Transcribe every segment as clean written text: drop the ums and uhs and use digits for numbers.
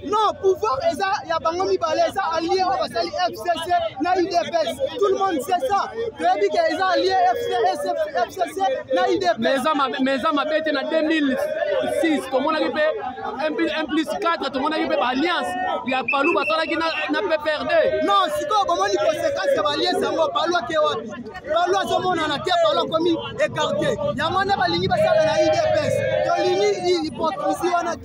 Non, pouvoir, il y a Bangomi Balé, ça allié au Basali FCC, na IDPS. Tout le monde sait ça. Depuis qu'ils ont allié FCC, na IDPS. Mais ça m'a bête en 2006. Tout le monde a eu un plus 4, tout le monde a eu alliance. Il y a Palou, qui n'a pas perdu. Non, si tu as des conséquences de l'alliance, c'est moi, Palou qui est wapi. Palou à ce moment, on a Palou comme écarté. Il y a mon avis, na IDPS. Tu hypocrisie, on a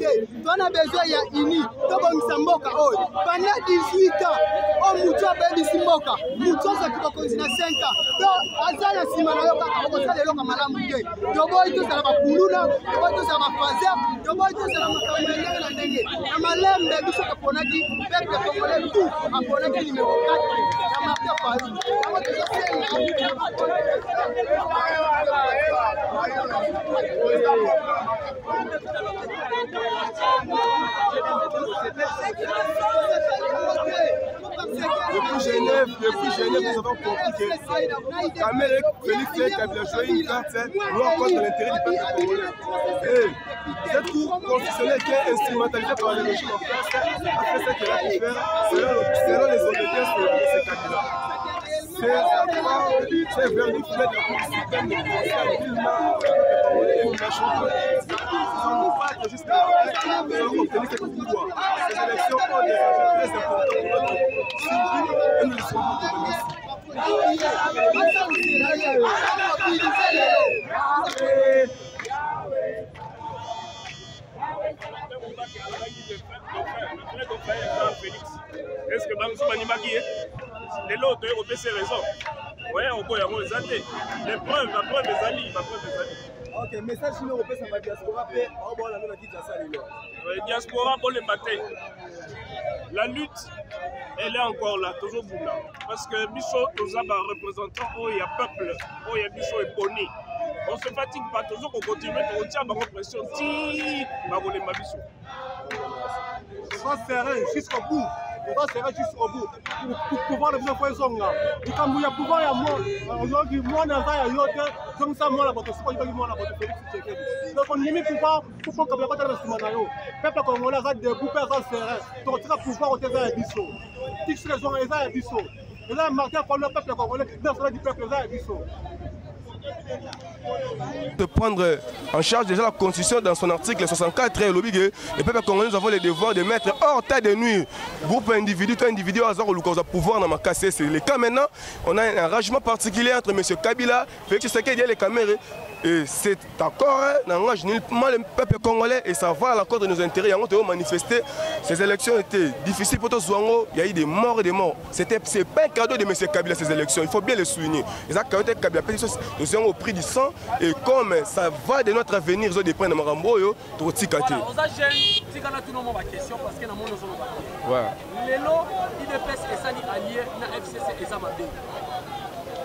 besoin, il y a ini. Pendant 18 ans, on moutou a béni Simboka. Moutou a qui va continuer 5 ans. Donc, Azana Simana, on va aller à Malamouké. Toboy, tout ça va Puluna, Toboy, tout ça va Fazer, Toboy, tout ça va Makamé. Amalem, les bisous à Ponaki, peuple congolais, tout à Ponaki numéro 4. La marque à Paris. Depuis Genève, nous avons compris que Kamel Félix Kabila a joué une carte noire contre l'intérêt du peuple congolais. Et cette cour constitutionnelle qui est instrumentalisée par les régimes en France a fait ce qu'elle a pu faire selon les honnêtetés de ce Kabila. C'est vers le fait de la Cour suprême de France jusqu'à la nous allons obtenir ce pouvoir. Ces élections ont des enjeux très importants pour notre survie et nous le serons pour est-ce que Bamsou Banimaki est l'autre européen c'est raison? Oui, on peut y avoir les athées. Les preuves, la preuve des alliés, ok, message sur l'Europe, ça va diaspora, diaspora pour les batailles. La lutte, elle est encore là, toujours là. Parce que Bichot, tous les représentants, il y a peuple, il y a Bichot et Pony. On ne se fatigue pas, toujours on continue, on tient par pression. Si, on les Bichot. Sois serein jusqu'au bout. ça sera juste au bout pour pouvoir le faire zonga et quand il y a pouvoir il y a moi aujourd'hui moi dans ça il y a yote comme ça moi la botte c'est pas il moi la botte Félix Tshisekedi donc on limite pouvoir pour qu'on capable pas dans ce moment peuple congolais ça debout ça serait donc tu vas pouvoir au terrain biso fixe les gens ça biso et là Martin pour le peuple congolais dans cela du peuple ça biso de prendre en charge déjà la Constitution dans son article 64 et l'obligé. Les peuples congolais, nous avons le devoir de mettre hors tas de nuire groupe individu, tout individu, hasard ou le pouvoir dans ma casse. C'est le cas maintenant. On a un arrangement particulier entre M. Kabila, Félix Tshisekedi et les caméras. Et c'est d'accord, n'engage nullement le peuple congolais et ça va à l'accord de nos intérêts. On a manifesté, ces élections étaient difficiles pour tous. Il y a eu des morts et des morts. C'est pas un cadeau de M. Kabila ces élections, il faut bien le souligner. Les acteurs de Kabila, nous sommes au prix du sang et comme ça va de notre avenir, ils ont des points de Maramboyo, tout petit quartier. Voilà, on a tout le monde ma question parce que nous avons les lots, IDPS et Sani alliés, na FCC et Zamabé.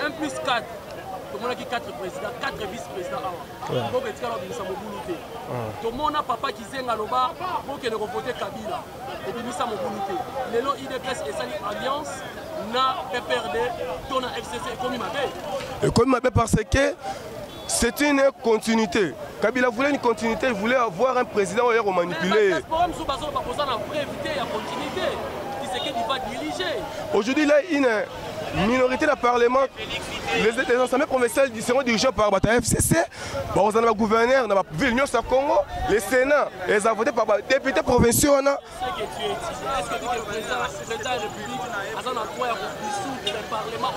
1 plus 4. Tout le monde a 4 présidents, 4 vice-présidents avant. Donc, il y a tout le monde a papa qui s'est là-bas pour que nous votions Kabila. Et puis, nous sommes mobilité. Les lots IDPS et Sani Alliance n'a pas perdu ton FCC et comme il comme il parce que c'est une continuité. Kabila voulait une continuité, il voulait avoir un président où il a manipulé. Aujourd'hui, il y a une minorité de parlement. Les assemblées provinciales seront dirigées par la FCC. Bon, on a le gouverneur dans la ville Nyos à Congo, les sénats, les a votés par les députés provinciaux.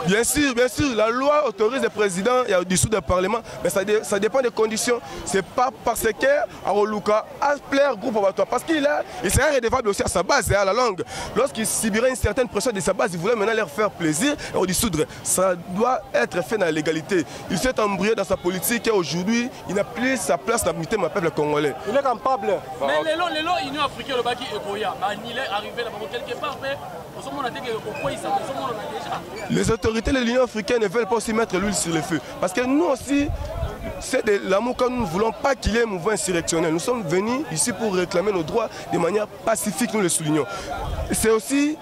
Bien sûr, la loi autorise le président à dissoudre le parlement, mais ça dépend des conditions. C'est pas parce que Aroluka a plaire groupe abattoir, parce qu'il serait redevable aussi à sa base et à la langue. Lorsqu'il subirait une certaine pression de sa base, il voulait maintenant leur faire plaisir et dissoudre. Ça doit être fait dans la légalité. Il s'est embrouillé dans sa politique et aujourd'hui, il n'a plus sa place dans le peuple congolais. Il est capable. Mais les lots, l'Union africaine, le Baki et Boya, il est arrivé là-bas quelque part, mais les autorités de l'Union africaine ne veulent pas aussi mettre l'huile sur le feu. Parce que nous aussi, c'est de l'amour que nous ne voulons pas qu'il y ait un mouvement insurrectionnel. Nous sommes venus ici pour réclamer nos droits de manière pacifique, nous le soulignons. C'est aussi,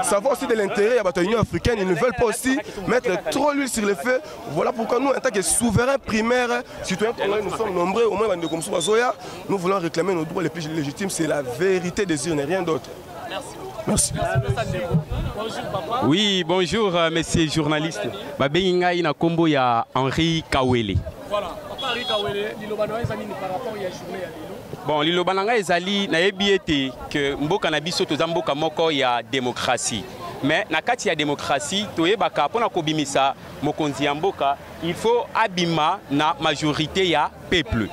ça va aussi de l'intérêt de l'Union africaine. Ils ne veulent pas aussi mettre trop l'huile sur le feu. Voilà pourquoi nous, en tant que souverains primaires, citoyens congolais, nous sommes nombreux, au moins comme Zoya, nous voulons réclamer nos droits les plus légitimes. C'est la vérité des urnes et rien d'autre. Merci. Bonjour papa. Oui, bonjour messieurs journalistes. Babengai na kombo ya Henri Kawele. Voilà, papa Henri Kawele, lilobana ezali ni par rapport ya journée ya lelo. Bon, lilobana nga ezali na yebi ete que mboka na biso toza mboka moko ya démocratie. Mais na kati ya démocratie toyebaka pona kobimisa mokonzi ya mboka, il faut abima na majorité ya peuple.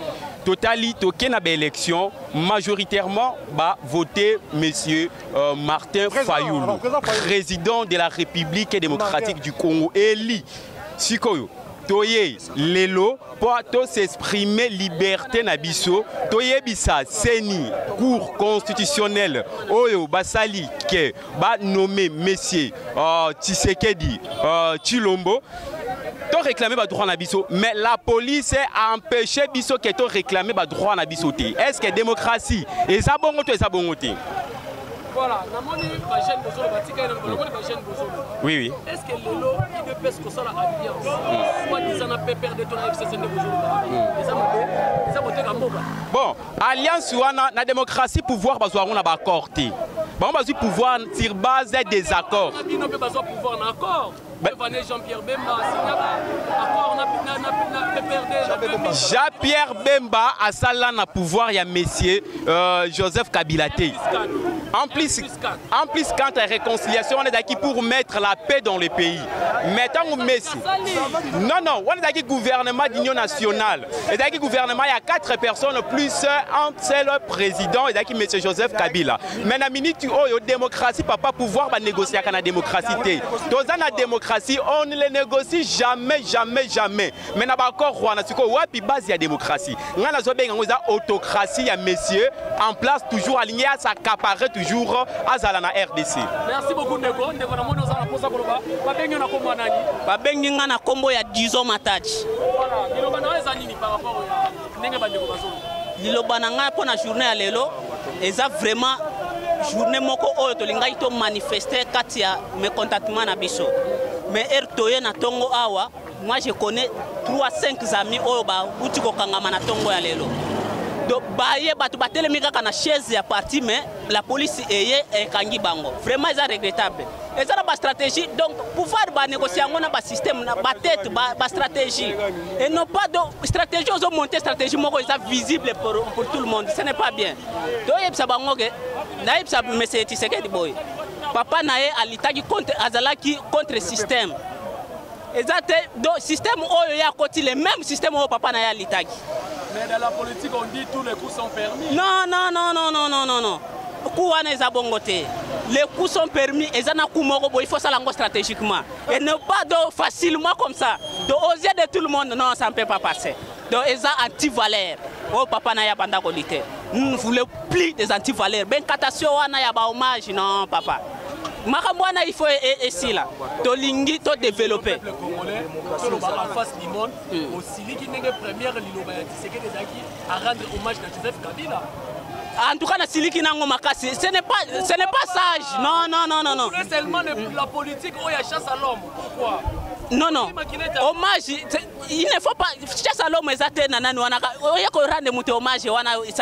Totali toke na élection majoritairement voté monsieur Martin Fayulu, président de la République démocratique du Congo, élu sikoyo toye lelo pour s'exprimer liberté na biso toye bisa seni cour constitutionnelle oyo basali ke ba nommé monsieur Tshisekedi Tshilombo. To réclamer ba droit na biso, mais la police a empêché biso que to réclamer ba droit na biso té. Est-ce que démocratie et ça bongo to et ça bongo té? Voilà, na moni ba jeune bozolo batika na moni ba jeune bozolo. Oui. Est-ce que lelo il dépêche que ça la alliance? Soit disant na pépère de ton FCC de bozolo. Et ça voter comme moka. Bon, alliance wana na démocratie pouvoir bazwa on na ba accord té. Bon bazui pouvoir sur base des accords. On peut bazwa pouvoir en accord. Jean-Pierre Bemba, Jean-Pierre Bemba a sala na pouvoir ya monsieur Joseph Kabila. En plus, quand la réconciliation on est d'accord pour mettre la paix dans le pays. Mettons Messi. Non, on est d'accord gouvernement d'union nationale. Et d'accord gouvernement il y a 4 personnes plus un seul président et d'accord monsieur Joseph Kabila. Mais la minute où démocratie papa pouvoir va négocier avec la démocratie. Dans la démocratie on ne les négocie jamais. Mais n'a pas encore Rwanda, c'est quoi wapi base ya démocratie. Nga na zobe nga autocratie ya messieurs en place toujours aligné à s'accaparer toujours à Zalana RDC. Merci beaucoup Ndeko. Ndeko na mono za posa koloba. Babengi na kombo nani? Babengi nga na kombo ya Dizo Matachi. Voilà, liloba na eza nini par rapport ya ndenge bandeko bazo. Liloba na nga pona journée ya lelo eza vraiment journée moko oyo tolingai to manifester kati ya mécontentement na biso. Mais toye na tongo awa, moi je connais 3-5 amis oyo ba uti ko kangama na tongo ya lelo. Donc baye batu batelemi kaka na chaise ya parti, mais la police eye ekangi bango. Vraiment c'est regrettable. Et ça la stratégie, donc pouvoir négocier un système, ba tête, ba stratégie. Et non pas de stratégie, ils ont monté stratégie visible pour tout le monde. Ce n'est pas bien. Donc ça bangoge, naïb ça mais c'est Tshisekedi boy. Papa nae alitaki contre azalaki contre système. Exact. Donc système oyo ya koti le même système oyo papa nae alitaki. Mais dans la politique on dit tous les coups sont permis. Non. Les coups sont permis et il faut ça stratégiquement. Et ne pas facilement comme ça. De oser de tout le monde, non, ça ne peut pas passer. Donc, ils ont anti-valeurs. Oh, papa, n'a pas d'agolité. Nous ne voulons plus des anti-valeurs. Ben, catastrophe, n'a pas hommage, non, papa. Makamwana, il faut ici là. To lingi, to développer. Le Congolais, en face du monde, aussi, qui n'est que première, c'est que des acquis à rendre hommage à Joseph Kabila. En tout cas, ce n'est pas sage. Non. C'est seulement la politique où il y a chasse à l'homme. Pourquoi? Non. Hommage, il ne faut pas. Chasse à l'homme, il ne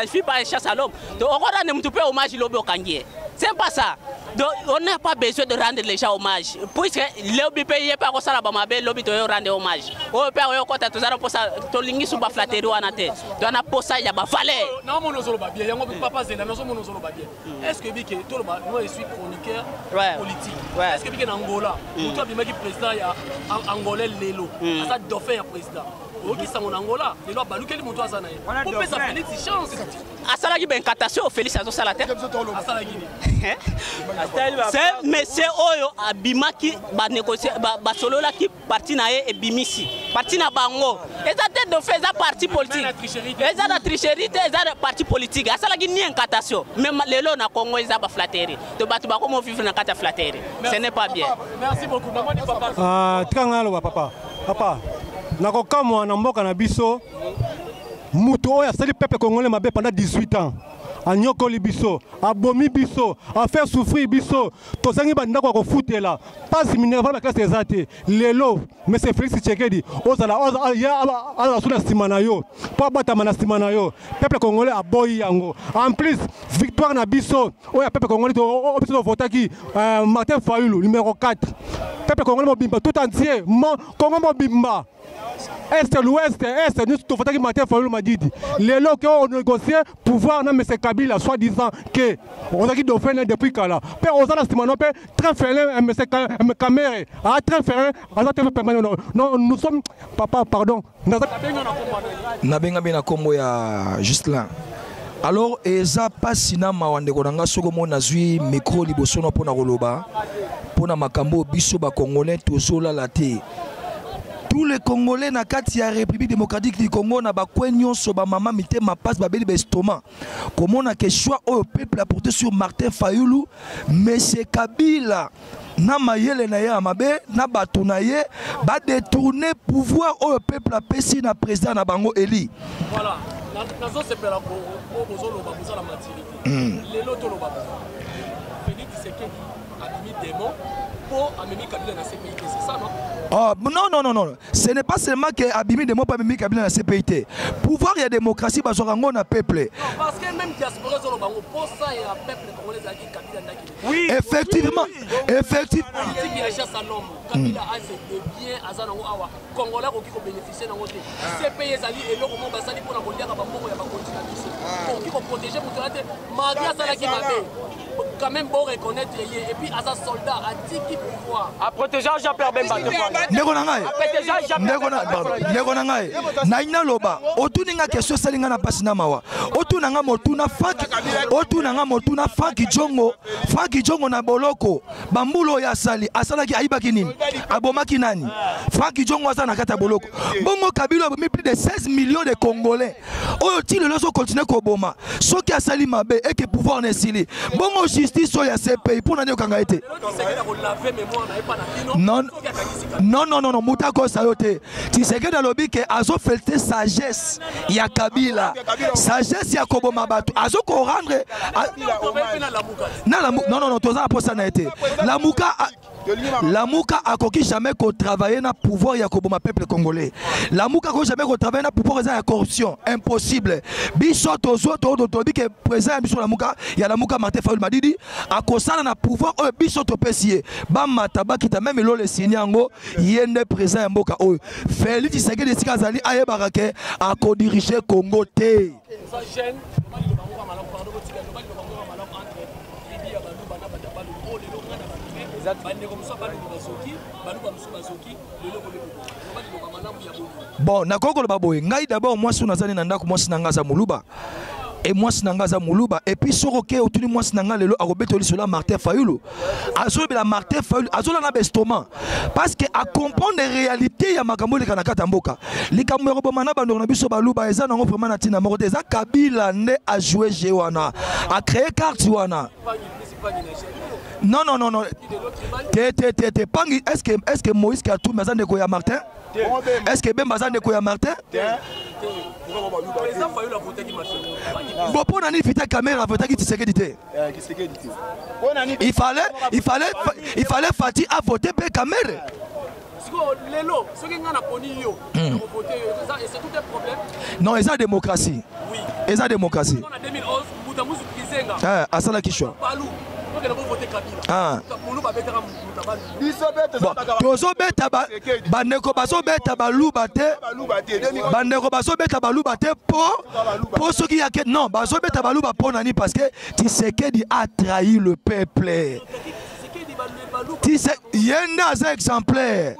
suffit pas de chasse à l'homme. Donc, on rend hommage c'est pas ça. Donc, on n'a pas besoin de rendre les gens hommage. Puisque les lobby payés par ça, les lobby doivent rendre hommage. On peut avoir un tout ça pour ça. To lingi sous flatterie ou anate. Donc, on a pour ça il y a pas valeur. Non, mon osolo ba bien. Il y a papa zela. Non, mon osolo ba bien. Est-ce que bique tout le monde, moi je suis chroniqueur politique. Est-ce que bique en Angola, tout le monde qui président il y a Angolais Lelo. Ça dauphin président. Qui sont en Angola, les lois balouent quel montant ça n'a pas. Pour faire sa petite chance. Asalagi ben catation, Félix Azo Salate. Mais c'est oyo abimaki ba négocier ba solo là qui parti na et bimisi. Parti na bango. Et ça tête de faire parti politique. Et ça la tricherie, et ça parti politique. Asalagi ni incatation. Même les lois na Congo ils a ba flatterie. De battu ba comment vivre na kata flatterie. Ce n'est pas bien. Merci beaucoup. Maman dit papa. Tkangalo papa. Papa. Nakokamwa na mboka na biso mutu oyo asali peuple congolais mabe pendant 18 ans anyokoli biso abomi biso a faire souffrir biso tozangi bandako kofutela pasi minerva la classe ezate lelo monsieur Félix Tshisekedi ozala ala suna sima yo po batama na sima yo peuple congolais aboyi yango en plus victoire na biso oyo peuple congolais biso votaki Martin Fayulu numéro 4 peuple congolais mobimba tout entier Congo mobimba Est, l'Ouest, Est, nous sommes fatigués Martin Fayulu Madidi. Les lots qui ont négocié pouvoir na M. Kabila, soi-disant que on a dit dauphin depuis Kala. Père Ozala Stimanope, très fermé, M. Kamere, très fermé, non, nous sommes, papa, pardon. Nabenga bina kombo ya juste là. Alors, eza pasina mawandeko nanga sokomo nazui micro liboso na pona koloba pona makambo biso ba congolais tozola la te. Tous les Congolais na kati ya République démocratique du Congo na bakwenyo so ba mama mité ma passe ba beli bestoma. Comment on a que choix au peuple a porté sur Martin Fayulu, mais c'est Kabila na mayele na ya mabe na batuna ye ba détourner pouvoir au peuple a pesi na président na bango Eli. Voilà. Nazo sepela ko bozolo ba bozala maturité. Lelo to lo ba. Félix Tshisekedi abimi démon pour amener Kabila na CPIT, c'est ça non? Oh, non. Ce n'est pas seulement que Abimi de pas Abimi Kabila na CPIT. Pouvoir et démocratie bazorango na peuple. Parce que même diaspora zolo bango pour ça il y a peuple congolais qui Kabila ndaki. Oui, effectivement. Politique il y a chasse à l'homme. Kabila a des biens azanango awa. Congolais qui bénéficier nango te. CPIT zali eloko mo basali pour na koliaka bamboko ya bakontinent. Pour qui protéger pour te malgré ça là qui mabe. Quand même bon reconnaître et puis à sa soldat à 10 qui pouvoir à protéger Jean-Pierre Bemba Negonangai naina loba otuninga question salinga na pasina mawa otunanga motuna Frank Jongo na boloko bambulo ya sali asalaki aibaki nini abomaki nani Frank Jongo azana kata boloko bongo Kabila a plus de 16 millions de Congolais oyo ti le loso continuer ko boma soki asali mabe et que pouvoir nesili bongo justice oyo ya CPI mpona nini okanga ete non muta kosa yo te Tshisekedi alobi ke azofelte sagesse ya Kabila sagesse ya koboma bato azokorendre non tozala mposa na ete Lamuka akoki jamais ko travailler na pouvoir ya koboma peuple congolais. Lamuka akoki jamais ko travailler na pouvoir ya corruption, impossible. Biso tozo to bi ke président biso Lamuka Martin Fayulu Madidi akosala na pouvoir o biso to pesie. Ba mataba kita même lo le sinyango yende président ya mboka oyo. Félix Tshisekedi Tsikazali ayebaka ke ako diriger Congo te. Bon, nakokolo baboye ngai d'abord moi sous nazani nandako moi sinangaza muluba et moi sinangaza muluba et puis soroke otuni moi sinanga lelo akobetoli cela Martin Fayulu azobe la Martin Fayulu azola na bestoma parce que a comprendre les réalités ya makambo le kanakata mboka likambo robomana bando na biso baluba eza nango vraiment na tina moko eza Kabila ne a jouer jewana a créer carte wana. Non. Pangi, est-ce que Moïse qui a tout mazan de Koya Martin? Est-ce que Ben Bazan de Koya Martin? Bon, pour nani fita caméra a voté qui Tshisekedi. Il fallait Fati a voté per caméra. Non, c'est la démocratie. Oui. C'est la démocratie. Ah, ça la question. Ah. Tozobeta bandeko bazobeta baluba te bandeko bazobeta baluba te po soki ya non bazobeta baluba po nani parce que Tshisekedi a trahi le peuple. Yenda za exemplaire.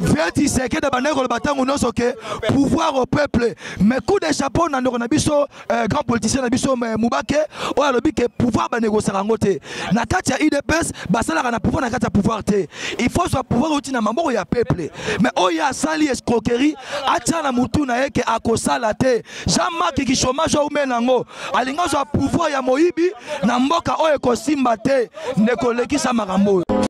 Fait Tshisekedi bandeko le batango noso ke pouvoir au peuple. Mais coup de chapeau na ndoko na biso grand politicien na biso Mubake o alobi ke pouvoir ba négocier rangote. Na kati ya IDPS basala na pouvoir na kati ya pouvoir te. Il faut soit pouvoir uti na mamboko ya peuple. Mais o ya sali escroquerie atia na mutu na yeke akosala te. Jean-Marc ki chômage o menango. Alinga zo pouvoir ya moyibi na mboka o ekosimba te. Ndeko lekisa makambo.